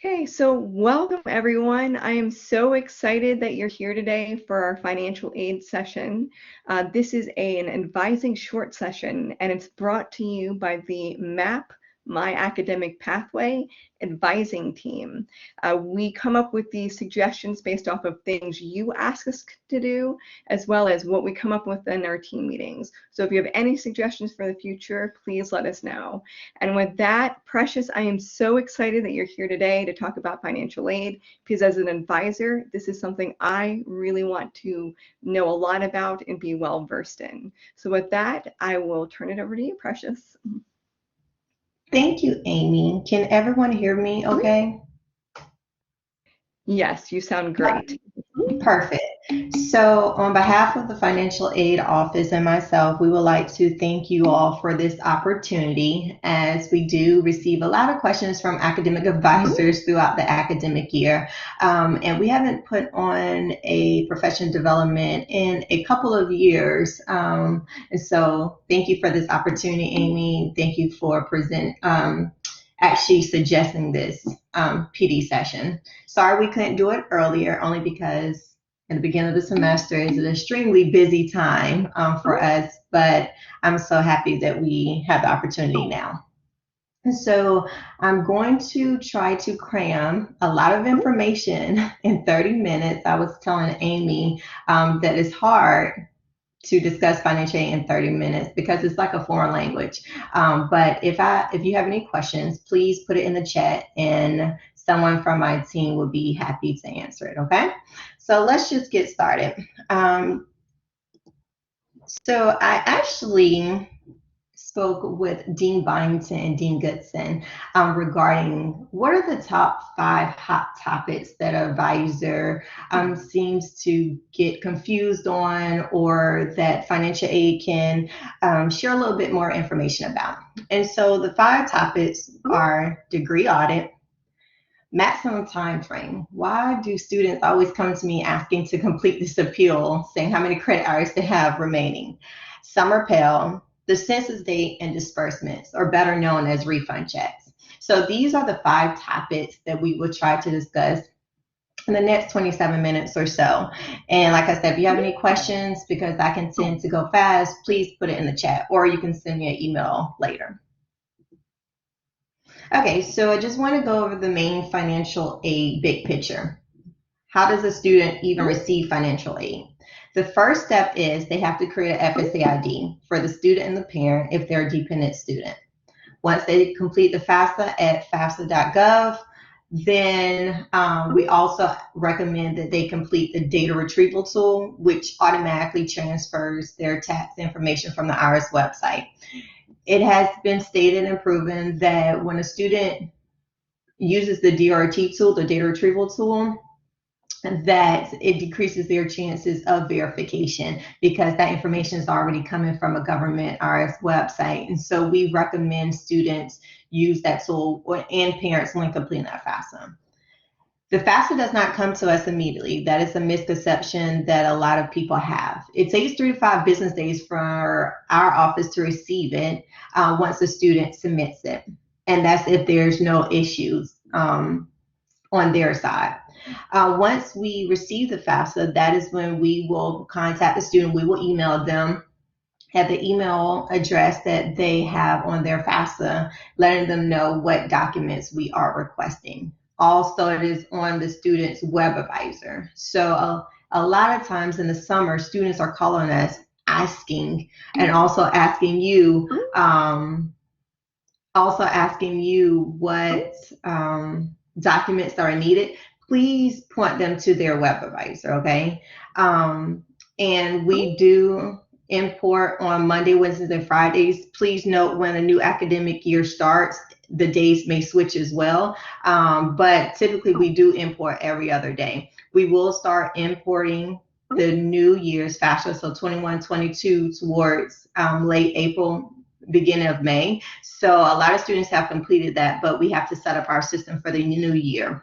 Okay, so welcome everyone. I am so excited that you're here today for our financial aid session. This is an advising short session, and it's brought to you by the MAP, My Academic Pathway advising team. We come up with these suggestions based off of things you ask us to do, as well as what we come up with in our team meetings. So if you have any suggestions for the future, please let us know. And with that, Precious, I am so excited that you're here today to talk about financial aid, because as an advisor, this is something I really want to know a lot about and be well versed in. So with that, I will turn it over to you, Precious. Thank you, Amy. Can everyone hear me okay? Yes, you sound great. Perfect. So, on behalf of the Financial Aid Office and myself, we would like to thank you all for this opportunity as we do receive a lot of questions from academic advisors throughout the academic year. And we haven't put on a profession development in a couple of years. And so, thank you for this opportunity, Amy. Thank you for actually suggesting this PD session. Sorry we couldn't do it earlier, only because in the beginning of the semester is an extremely busy time for us, but I'm so happy that we have the opportunity now. And so I'm going to try to cram a lot of information in 30 minutes. I was telling Amy that it's hard to discuss financial aid in 30 minutes because it's like a foreign language. But if you have any questions, please put it in the chat and someone from my team will be happy to answer it, okay? So let's just get started. So I actually spoke with Dean Byington and Dean Goodson regarding what are the top 5 hot topics that an advisor seems to get confused on, or that financial aid can share a little bit more information about. And so the 5 topics are degree audit, maximum time frame. Why do students always come to me asking to complete this appeal, saying how many credit hours they have remaining? Summer Pell, the census date, and disbursements, or better known as refund checks. So these are the 5 topics that we will try to discuss in the next 27 minutes or so. And like I said, if you have any questions, because I can tend to go fast, please put it in the chat, or you can send me an email later. Okay, so I just want to go over the main financial aid big picture. How does a student even receive financial aid? The first step is they have to create an FSA ID for the student and the parent if they're a dependent student. Once they complete the FAFSA at FAFSA.gov, then we also recommend that they complete the data retrieval tool, which automatically transfers their tax information from the IRS website. It has been stated and proven that when a student uses the DRT tool, the data retrieval tool, that it decreases their chances of verification because that information is already coming from a government IRS website. And so we recommend students use that tool, and parents when completing that FAFSA. The FAFSA does not come to us immediately. That is a misconception that a lot of people have. It takes 3 to 5 business days for our office to receive it once the student submits it. And that's if there's no issues on their side. Once we receive the FAFSA, that is when we will contact the student. We will email them at the email address that they have on their FAFSA, letting them know what documents we are requesting. Also, it is on the student's web advisor. So a lot of times in the summer, students are calling us asking, and also asking you what documents are needed. Please point them to their web advisor, okay? And we do import on Monday, Wednesdays, and Fridays. Please note when a new academic year starts, the days may switch as well, but typically we do import every other day. We will start importing the new year's FAFSA, so 21-22, towards late April, beginning of May. So a lot of students have completed that, but we have to set up our system for the new year.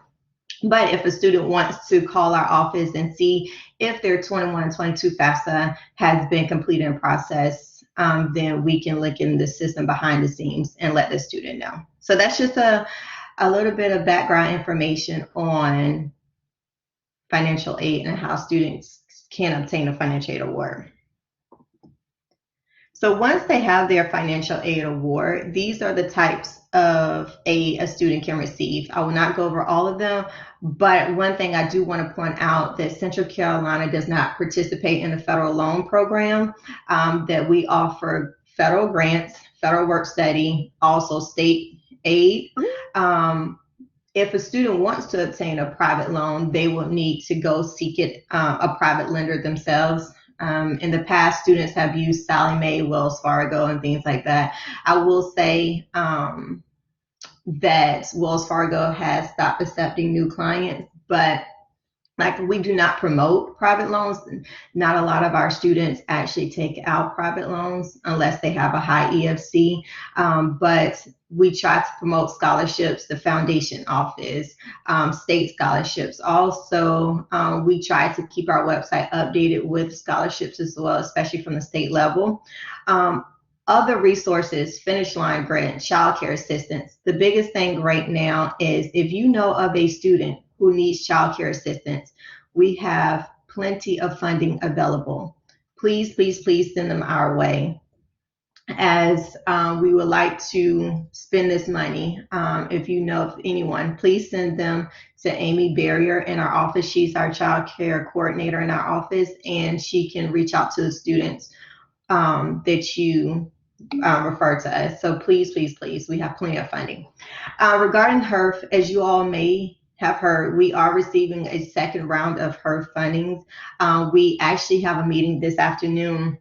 But if a student wants to call our office and see if their 21-22 FAFSA has been completed and processed, then we can look in the system behind the scenes and let the student know. So that's just a a little bit of background information on financial aid and how students can obtain a financial aid award. So once they have their financial aid award, these are the types of aid a student can receive. I will not go over all of them, but one thing I do want to point out that Central Carolina does not participate in the federal loan program, that we offer federal grants, federal work study, also state aid. If a student wants to obtain a private loan, they will need to go seek it, a private lender themselves. In the past, students have used Sallie Mae, Wells Fargo, and things like that. I will say that Wells Fargo has stopped accepting new clients, but like we do not promote private loans. Not a lot of our students actually take out private loans unless they have a high EFC. But we try to promote scholarships, the foundation office, state scholarships. Also, we try to keep our website updated with scholarships as well, especially from the state level. Other resources, Finish Line Grant, child care assistance. The biggest thing right now is if you know of a student who needs child care assistance, we have plenty of funding available. Please, please, please send them our way, as we would like to spend this money. If you know of anyone, please send them to Amy Barrier in our office. She's our child care coordinator in our office, and she can reach out to the students that you refer to us. So please, please, please, we have plenty of funding. Regarding HERF, as you all may have heard, we are receiving a second round of HERF fundings. We actually have a meeting this afternoon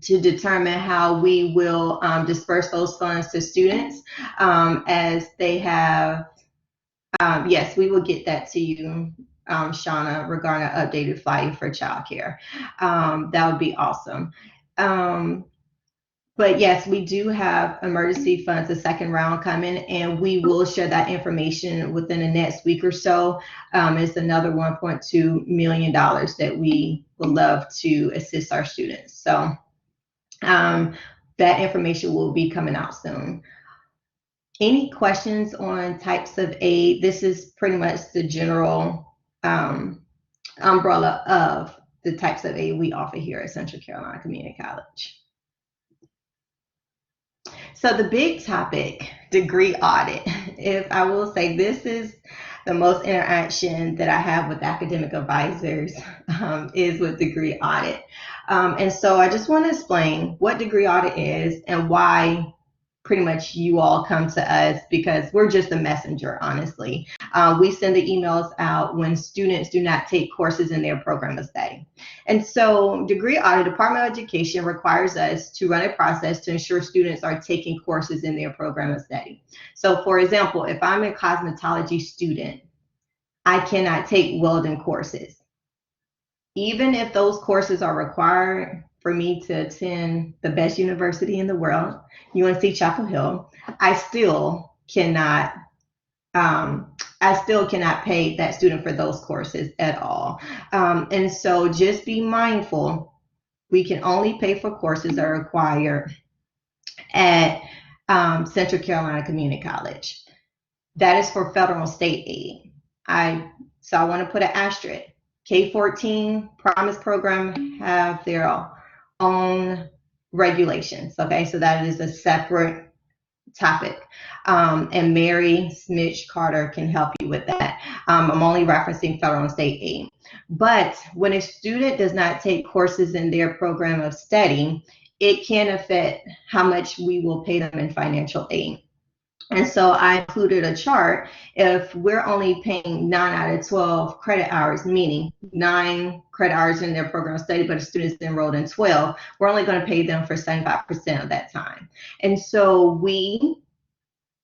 to determine how we will disperse those funds to students, as they have, yes, we will get that to you, Shauna, regarding an updated flyer for childcare. That would be awesome. But yes, we do have emergency funds, the second round coming, and we will share that information within the next week or so. It's another $1.2 million that we would love to assist our students. So that information will be coming out soon. Any questions on types of aid? This is pretty much the general umbrella of the types of aid we offer here at Central Carolina Community College. So the big topic, degree audit. If I will say, this is the most interaction that I have with academic advisors, is with degree audit. And so I just want to explain what degree audit is and why pretty much you all come to us, because we're just a messenger, honestly. We send the emails out when students do not take courses in their program of study. And so degree audit, Department of Education requires us to run a process to ensure students are taking courses in their program of study. So for example, if I'm a cosmetology student, I cannot take welding courses. Even if those courses are required for me to attend the best university in the world, UNC Chapel Hill, I still cannot pay that student for those courses at all. And so just be mindful, we can only pay for courses that are required at Central Carolina Community College. That is for federal and state aid. So I want to put an asterisk. K-14 Promise program have their own regulations. Okay, so that is a separate topic. And Mary Smith Carter can help you with that. I'm only referencing federal and state aid. But when a student does not take courses in their program of study, it can affect how much we will pay them in financial aid. And so I included a chart. If we're only paying 9 out of 12 credit hours, meaning 9 credit hours in their program of study, but a student's enrolled in 12, we're only going to pay them for 75% of that time. And so we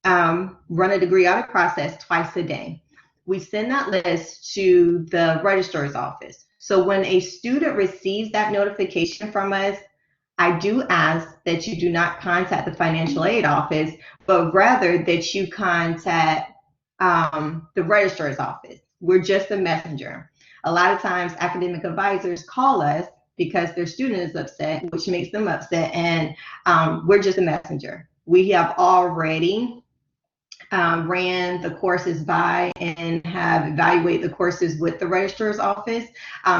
run a degree audit process twice a day. We send that list to the registrar's office. So when a student receives that notification from us, I do ask that you do not contact the financial aid office, but rather that you contact the registrar's office. We're just a messenger. A lot of times academic advisors call us because their student is upset, which makes them upset, and we're just a messenger. We have already ran the courses by and have evaluated the courses with the registrar's office.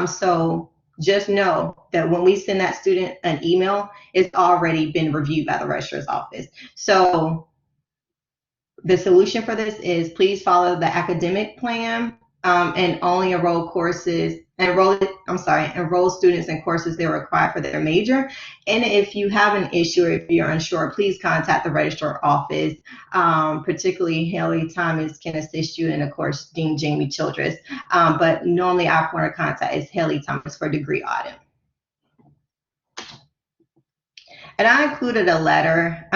So just know that when we send that student an email, it's already been reviewed by the registrar's office. So the solution for this is please follow the academic plan, and only enroll students in courses they're required for their major. And if you have an issue or if you're unsure, please contact the registrar office. Particularly Haley Thomas can assist you, and of course Dean Jamie Childress. But normally our point of contact is Haley Thomas for degree audit. And I included a letter,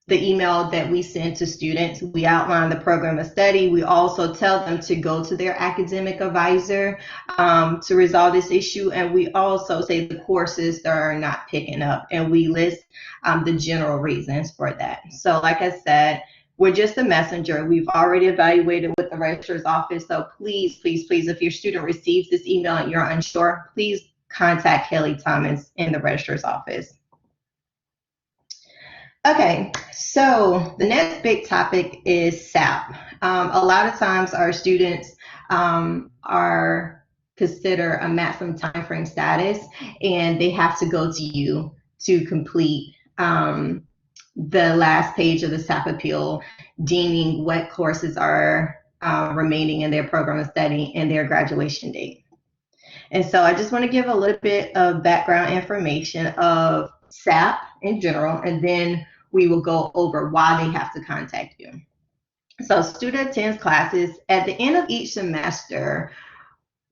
the email that we send to students. We outline the program of study. We also tell them to go to their academic advisor to resolve this issue. And we also say the courses that are not picking up, and we list the general reasons for that. So like I said, we're just a messenger. We've already evaluated with the registrar's office. So please, please, please, if your student receives this email and you're unsure, please contact Haley Thomas in the registrar's office. Okay, so the next big topic is SAP. A lot of times our students are considered a maximum time frame status, and they have to go to you to complete the last page of the SAP appeal, deeming what courses are remaining in their program of study and their graduation date. And so I just want to give a little bit of background information of SAP in general, and then we will go over why they have to contact you. So student attends classes at the end of each semester.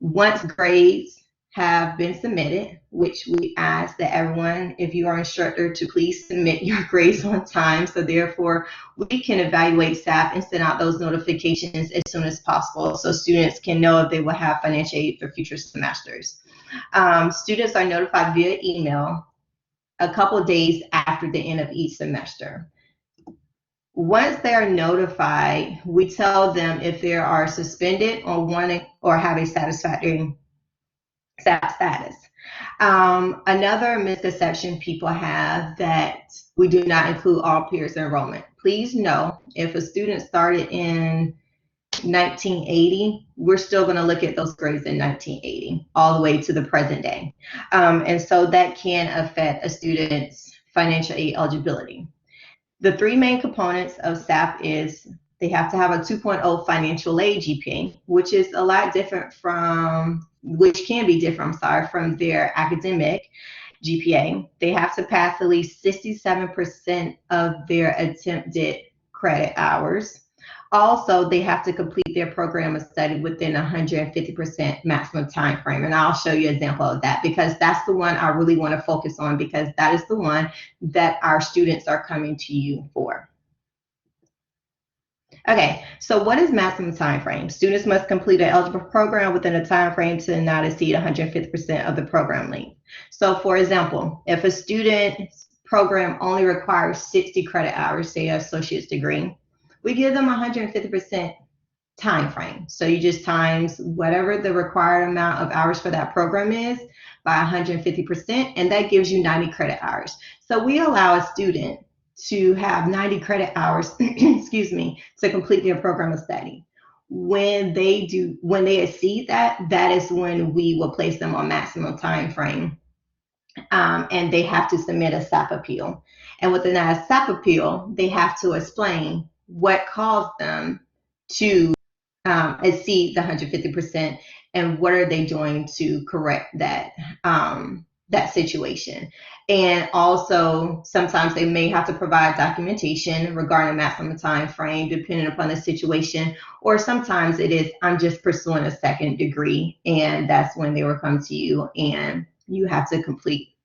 Once grades have been submitted, which we ask that everyone, if you are an instructor, to please submit your grades on time. So therefore, we can evaluate SAP and send out those notifications as soon as possible so students can know if they will have financial aid for future semesters. Students are notified via email a couple of days after the end of each semester. Once they are notified, we tell them if they are suspended or have a satisfactory SAP status. Another misconception people have that we do not include all periods of enrollment. Please know, if a student started in 1980, we're still going to look at those grades in 1980 all the way to the present day. And so that can affect a student's financial aid eligibility. The three main components of SAP is they have to have a 2.0 financial aid GPA, which is a lot different from, which can be different, from their academic GPA. They have to pass at least 67% of their attempted credit hours. Also, they have to complete their program of study within 150% maximum time frame. And I'll show you an example of that, because that's the one I really want to focus on, because that is the one that our students are coming to you for. Okay, so what is maximum time frame? Students must complete an eligible program within a time frame to not exceed 150% of the program length. So for example, if a student's program only requires 60 credit hours, say an associate's degree, we give them 150% time frame. So you just times whatever the required amount of hours for that program is by 150%, and that gives you 90 credit hours. So we allow a student to have 90 credit hours, excuse me, to complete their program of study. When they exceed that, that is when we will place them on maximum time frame, and they have to submit a SAP appeal. And within that SAP appeal, they have to explain what caused them to exceed the 150%, and what are they doing to correct that that situation. And also, sometimes they may have to provide documentation regarding maximum time frame, depending upon the situation. Or sometimes it is, I'm just pursuing a second degree, and that's when they will come to you, and you have to complete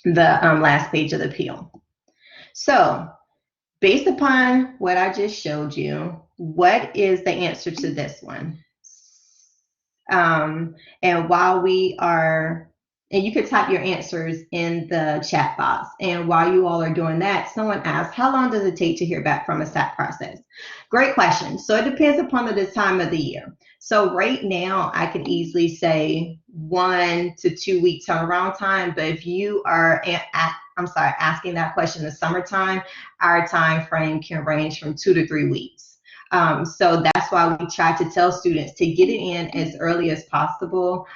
the last page of the appeal. So, based upon what I just showed you, what is the answer to this one? And while we are, and you could type your answers in the chat box. And while you all are doing that, someone asked, how long does it take to hear back from a SAP process? Great question. So it depends upon the time of the year. So right now, I can easily say 1 to 2 week turnaround time. But if you are asking that question in the summertime, our time frame can range from 2 to 3 weeks. So that's why we try to tell students to get it in as early as possible.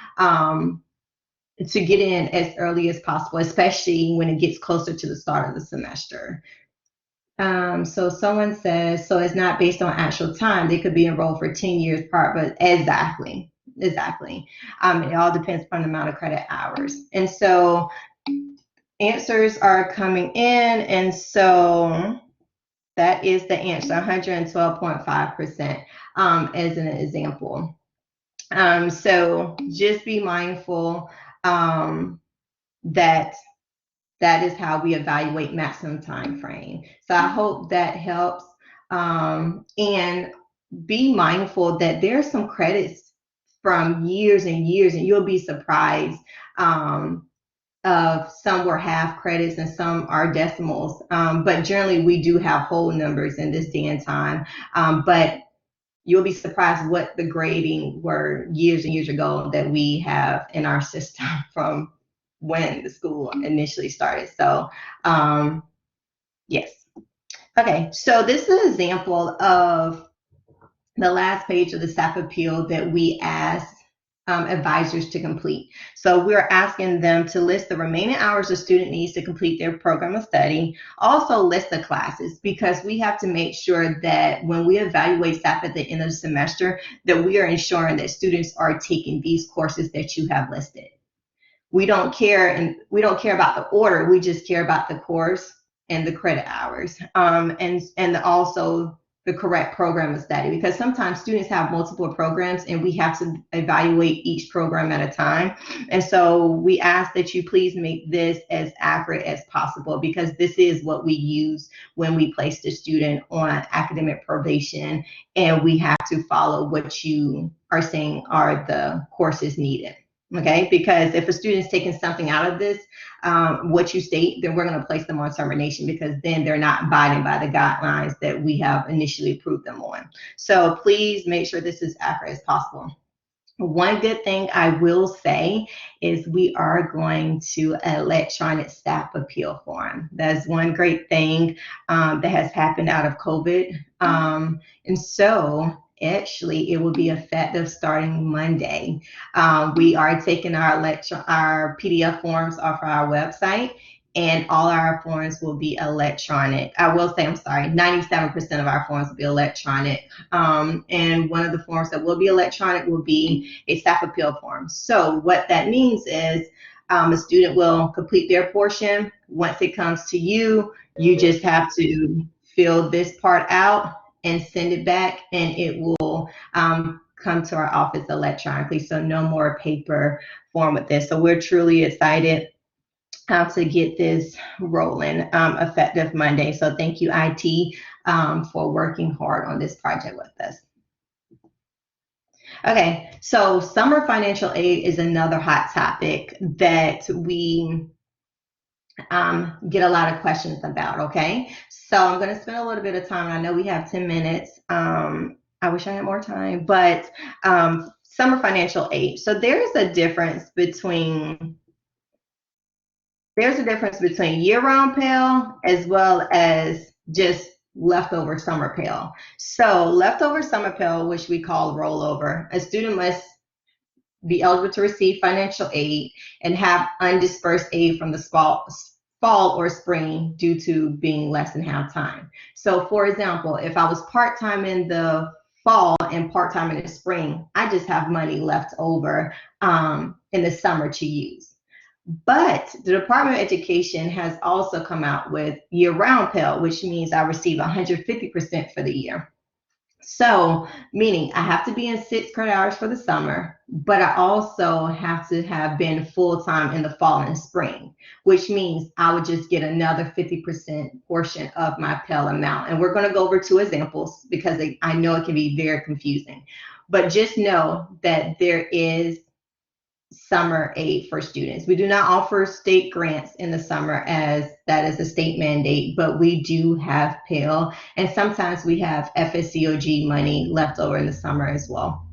Especially when it gets closer to the start of the semester. So someone says, so it's not based on actual time. They could be enrolled for 10 years prior, but exactly. It all depends on the amount of credit hours. And so answers are coming in. And so that is the answer, 112.5%, as an example. So just be mindful that is how we evaluate maximum time frame. So I hope that helps. And be mindful that there are some credits from years and years, and you'll be surprised. Of some were half credits and some are decimals. But generally we do have whole numbers in this day and time. But you'll be surprised what the grading were years and years ago that we have in our system from when the school initially started. So, yes. Okay, so this is an example of the last page of the SAP appeal that we asked advisors to complete. So we're asking them to list the remaining hours a student needs to complete their program of study. Also list the classes, because we have to make sure that when we evaluate SAP at the end of the semester, that we are ensuring that students are taking these courses that you have listed. We don't care about the order. We just care about the course and the credit hours, and also the correct program of study, because sometimes students have multiple programs and we have to evaluate each program at a time. And so we ask that you please make this as accurate as possible, because this is what we use when we place the student on academic probation, and we have to follow what you are saying are the courses needed. Okay, because if a student's taking something out of this, what you state, then we're going to place them on termination, because then they're not abiding by the guidelines that we have initially approved them on. So please make sure this is accurate as possible. One good thing I will say is we are going to electronic SAP appeal form. That's one great thing that has happened out of COVID. And so actually, it will be effective starting Monday. We are taking our PDF forms off our website, and all our forms will be electronic. I will say, 97% of our forms will be electronic. And one of the forms that will be electronic will be a staff appeal form. So what that means is a student will complete their portion. Once it comes to you, you just have to fill this part out and send it back, and it will come to our office electronically. So no more paper form with this. So we're truly excited to get this rolling effective Monday. So thank you, IT, for working hard on this project with us. Okay, so summer financial aid is another hot topic that we get a lot of questions about. Okay, so I'm going to spend a little bit of time. I know we have 10 minutes. I wish I had more time, but summer financial aid. So there's a difference between year-round Pell as well as just leftover summer Pell. So leftover summer Pell, which we call rollover, a student must be eligible to receive financial aid and have undispersed aid from the fall or spring due to being less than half time. So for example, if I was part-time in the fall and part-time in the spring, I just have money left over in the summer to use. But the Department of Education has also come out with year-round Pell, which means I receive 150% for the year. So, meaning I have to be in 6 credit hours for the summer, but I also have to have been full-time in the fall and spring, which means I would just get another 50% portion of my Pell amount. And we're going to go over 2 examples because I know it can be very confusing. But just know that there is summer aid for students. We do not offer state grants in the summer, as that is a state mandate, but we do have Pell, and sometimes we have FSCOG money left over in the summer as well.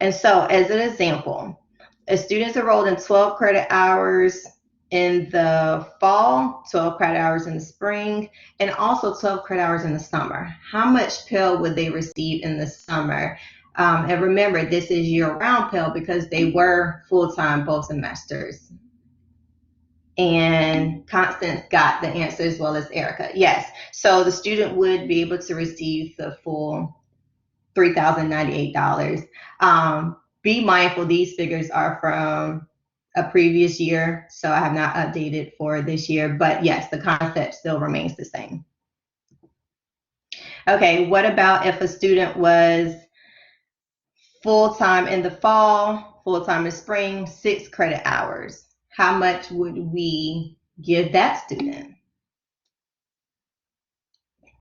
And so as an example, a student's enrolled in 12 credit hours in the fall, 12 credit hours in the spring, and also 12 credit hours in the summer. How much Pell would they receive in the summer? And remember, this is year-round Pell because they were full-time both semesters. And Constance got the answer as well as Erica. Yes. So the student would be able to receive the full $3,098. Be mindful, these figures are from a previous year, so I have not updated for this year, but yes, the concept still remains the same. Okay, what about if a student was full-time in the fall, full-time in spring, 6 credit hours? How much would we give that student?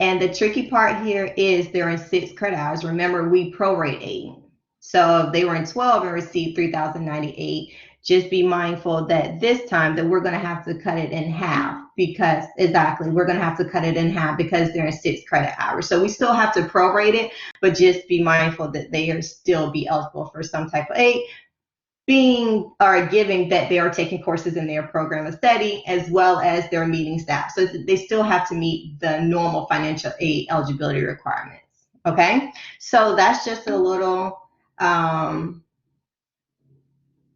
And the tricky part here is they're in 6 credit hours. Remember, we prorate 8. So if they were in 12 and received 3,098, just be mindful that this time that we're going to have to cut it in half because we're going to have to cut it in half because they're in 6 credit hours. So we still have to prorate it, but just be mindful that they are still be eligible for some type of aid, being or giving that they are taking courses in their program of study as well as their meeting staff. So they still have to meet the normal financial aid eligibility requirements. Okay, so that's just a little,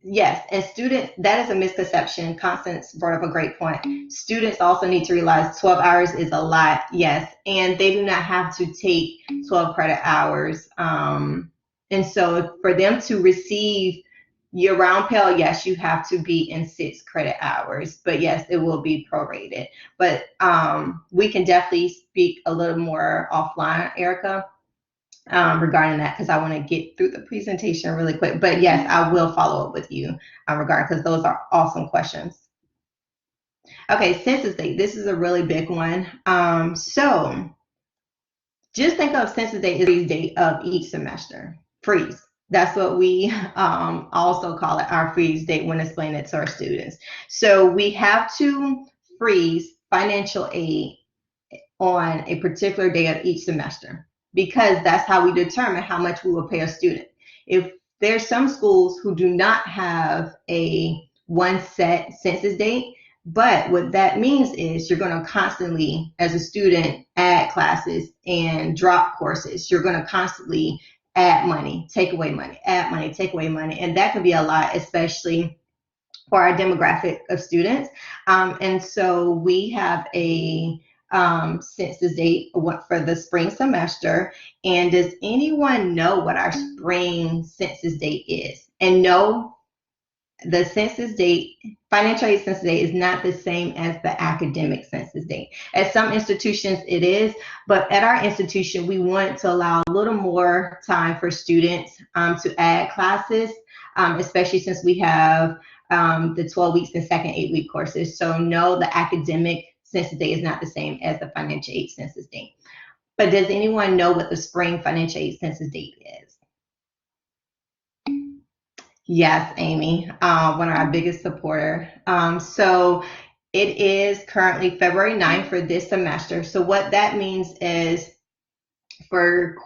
yes, and students, that is a misconception. Constance brought up a great point. Students also need to realize 12 hours is a lot, yes, and they do not have to take 12 credit hours. And so for them to receive year-round Pell, yes, you have to be in 6 credit hours, but yes, it will be prorated. But we can definitely speak a little more offline, Erica, regarding that because I want to get through the presentation really quick. But yes, I will follow up with you regarding because those are awesome questions. Okay, census date. This is a really big one. So just think of census date as the freeze date of each semester. Freeze. That's what we also call it, our freeze date when explaining it to our students. So we have to freeze financial aid on a particular day of each semester because that's how we determine how much we will pay a student. If there's some schools who do not have a one set census date, but what that means is you're going to constantly, as a student, add classes and drop courses. You're going to constantly add money, take away money, add money, take away money. And that can be a lot, especially for our demographic of students. And so we have a census date for the spring semester. And does anyone know what our spring census date is? And no, the census date, financial aid census date is not the same as the academic census date. At some institutions it is, but at our institution we want to allow a little more time for students to add classes, especially since we have the 12 weeks and second 8-week courses. So no, the academic census date is not the same as the financial aid census date. But does anyone know what the spring financial aid census date is? Yes, Amy, one of our biggest supporter. So it is currently February 9th for this semester. So what that means is for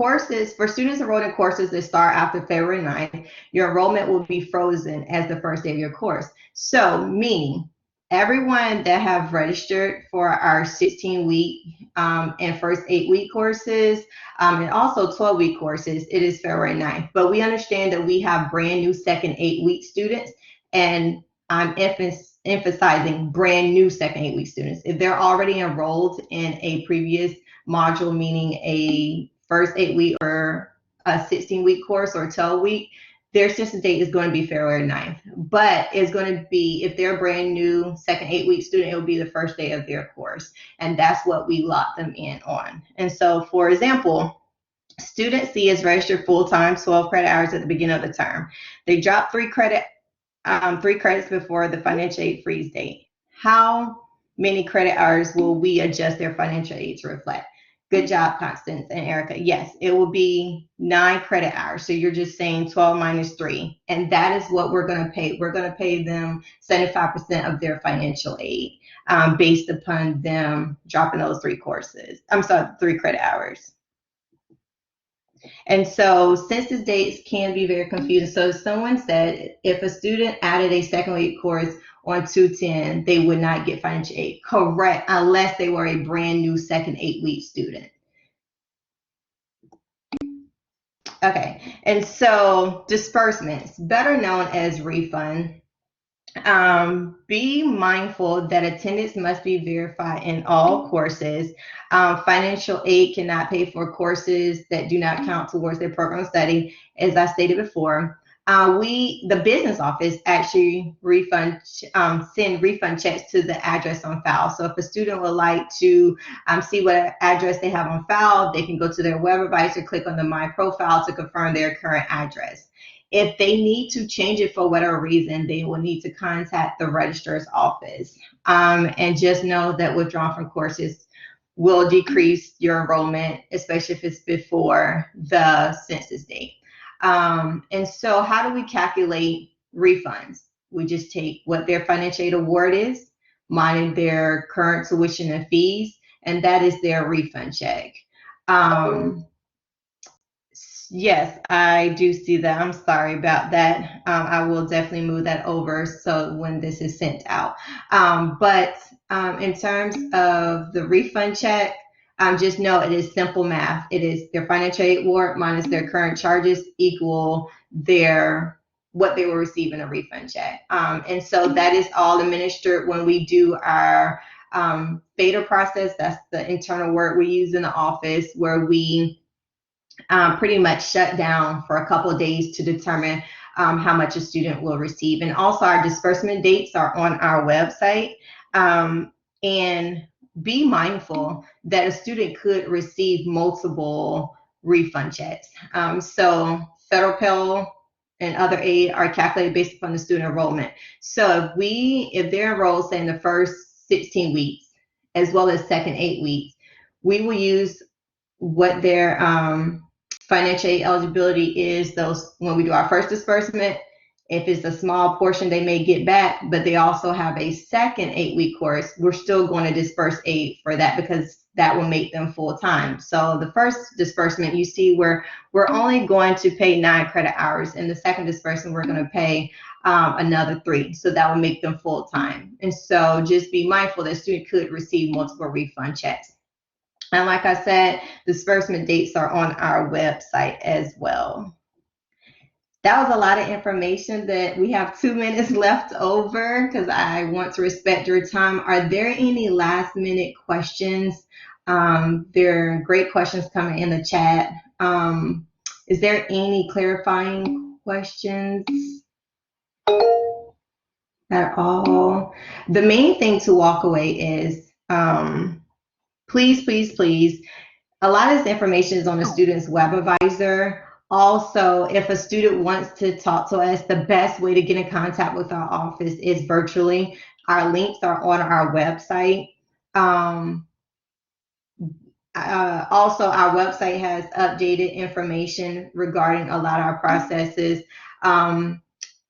students enrolled in courses that start after February 9th, your enrollment will be frozen as the first day of your course. So meaning everyone that have registered for our 16-week and first 8-week courses and also 12-week courses, it is February 9th. But we understand that we have brand new second 8-week students, and I'm emphasizing brand new second 8-week students. If they're already enrolled in a previous module, meaning a first 8-week or a 16-week course or 12-week, their census date is going to be February 9th. But it's going to be, if they're a brand new second 8-week student, it will be the first day of their course. And that's what we lock them in on. And so, for example, student C is registered full-time, 12 credit hours at the beginning of the term. They drop 3 credits before the financial aid freeze date. How many credit hours will we adjust their financial aid to reflect? Good job, Constance and Erica. Yes, it will be 9 credit hours. So you're just saying 12 minus 3. And that is what we're going to pay. We're going to pay them 75% of their financial aid based upon them dropping those 3 credit hours. And so census dates can be very confusing. So someone said if a student added a second week course on 210, they would not get financial aid. Correct, unless they were a brand new second 8-week student. Okay, and so disbursements, better known as refund. Be mindful that attendance must be verified in all courses. Financial aid cannot pay for courses that do not count towards their program study, as I stated before. The business office, actually send refund checks to the address on file. So if a student would like to see what address they have on file, they can go to their web advisor, click on the My Profile to confirm their current address. If they need to change it for whatever reason, they will need to contact the registrar's office. And just know that withdrawal from courses will decrease your enrollment, especially if it's before the census date. And so how do we calculate refunds? We just take what their financial aid award is, minus their current tuition and fees, and that is their refund check. Yes, I do see that. I'm sorry about that. I will definitely move that over so when this is sent out. But in terms of the refund check, just know it is simple math. It is their financial aid award minus their current charges equal what they will receive in a refund check. And so that is all administered when we do our FADER process. That's the internal word we use in the office, where we pretty much shut down for a couple of days to determine how much a student will receive. And also our disbursement dates are on our website. And be mindful that a student could receive multiple refund checks. So federal Pell and other aid are calculated based upon the student enrollment. So if they're enrolled, say, in the first 16 weeks, as well as second 8 weeks, we will use what their financial aid eligibility is when we do our first disbursement. If it's a small portion, they may get back, but they also have a second 8-week course. We're still going to disperse aid for that because that will make them full time. So the first disbursement, you see where we're only going to pay 9 credit hours. In the second disbursement, we're going to pay another 3. So that will make them full time. And so just be mindful that a student could receive multiple refund checks. And like I said, disbursement dates are on our website as well. That was a lot of information. That we have 2 minutes left over because I want to respect your time. Are there any last minute questions? There are great questions coming in the chat. Is there any clarifying questions at all? The main thing to walk away is please, please, please. A lot of this information is on the student's web advisor. Also, if a student wants to talk to us, the best way to get in contact with our office is virtually. Our links are on our website. Also, our website has updated information regarding a lot of our processes. And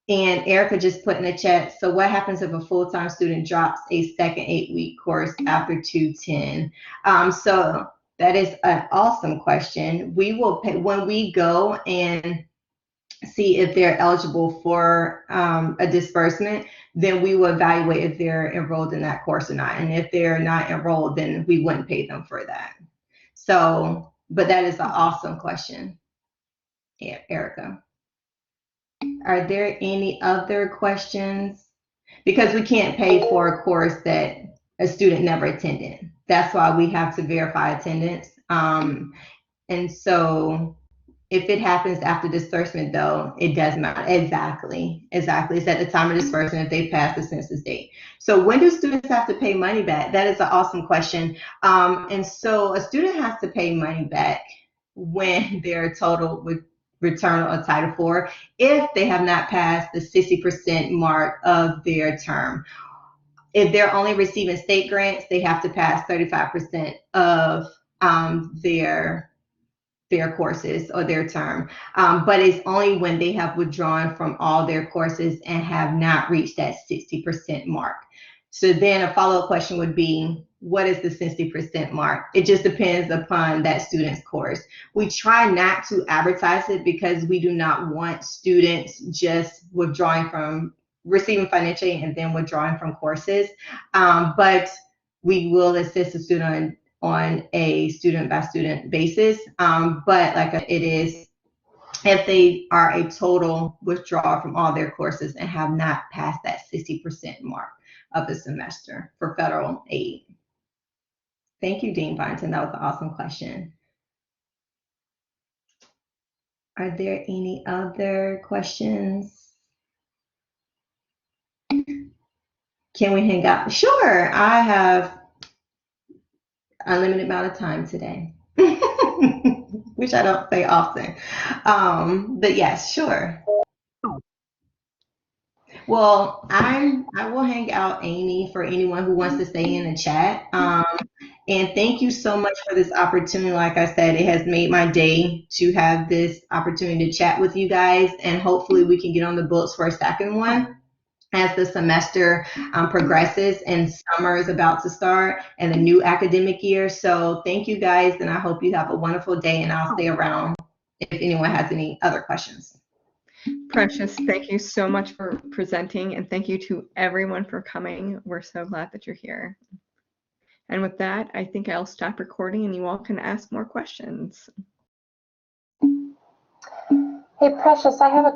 Erica just put in the chat, so what happens if a full-time student drops a second 8-week course after 210? So that is an awesome question. We will pay, when we go and see if they're eligible for a disbursement, then we will evaluate if they're enrolled in that course or not. And if they're not enrolled, then we wouldn't pay them for that. So, but that is an awesome question, Erica. Are there any other questions? Because we can't pay for a course that a student never attended. That's why we have to verify attendance. And so if it happens after disbursement, though, it doesn't matter. Exactly. It's at the time of disbursement if they pass the census date. So when do students have to pay money back? That is an awesome question. And so a student has to pay money back when they're total with return on Title IV if they have not passed the 60% mark of their term. If they're only receiving state grants, they have to pass 35% of their courses or their term. But it's only when they have withdrawn from all their courses and have not reached that 60% mark. So then a follow-up question would be, what is the 60% mark? It just depends upon that student's course. We try not to advertise it because we do not want students just withdrawing from receiving financial aid and then withdrawing from courses. But we will assist the student on a student by student basis. But like it is, if they are a total withdrawal from all their courses and have not passed that 60% mark of the semester for federal aid. Thank you, Dean Byington. That was an awesome question. Are there any other questions? Can we hang out? Sure. I have unlimited amount of time today, which I don't say often. But yes, sure. Well, I will hang out, Amy, for anyone who wants to stay in the chat. And thank you so much for this opportunity. Like I said, it has made my day to have this opportunity to chat with you guys, and hopefully we can get on the books for a second one as the semester progresses and summer is about to start and the new academic year. So thank you guys, and I hope you have a wonderful day, and I'll stay around if anyone has any other questions. Precious, thank you so much for presenting, and thank you to everyone for coming. We're so glad that you're here. And with that, I think I'll stop recording and you all can ask more questions. Hey, Precious, I have a